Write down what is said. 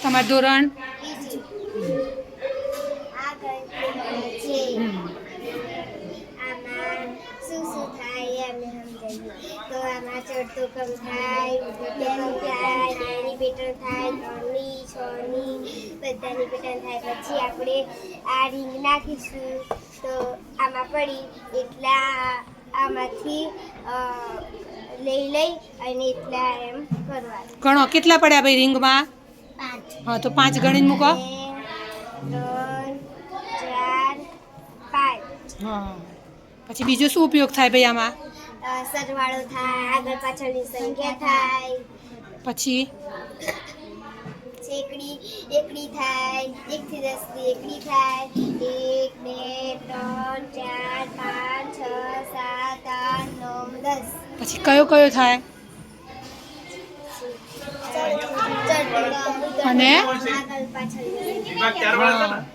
તમારું ધોરણ? તો આમાં ચડતું કમ થાય, ઊભું થાય, નાની પેટર્ન થાય, 3ની 6ની બધાની પેટર્ન થાય. પછી આપણે આ રીંગ નાખીશું તો આમાં પડી એટલા આમાંથી લઈ અને એટલા એમ કરવાનું. ગણો કેટલા પડ્યા ભાઈ રીંગમાં? 5. હા, તો 5 ગણીને મૂકો. 3 4 5. હા, પછી બીજો શું ઉપયોગ થાય ભાઈ આમાં? સરવાળો થાય, આગળ પાછળની સંખ્યા થાય, પછી એકડી થાય, 1 થી 10 ની એકડી થાય, 1 2 3 4 5 6 7 8 9 10. પછી કયો કયો થાય? અને આગળ પાછળની સંખ્યા.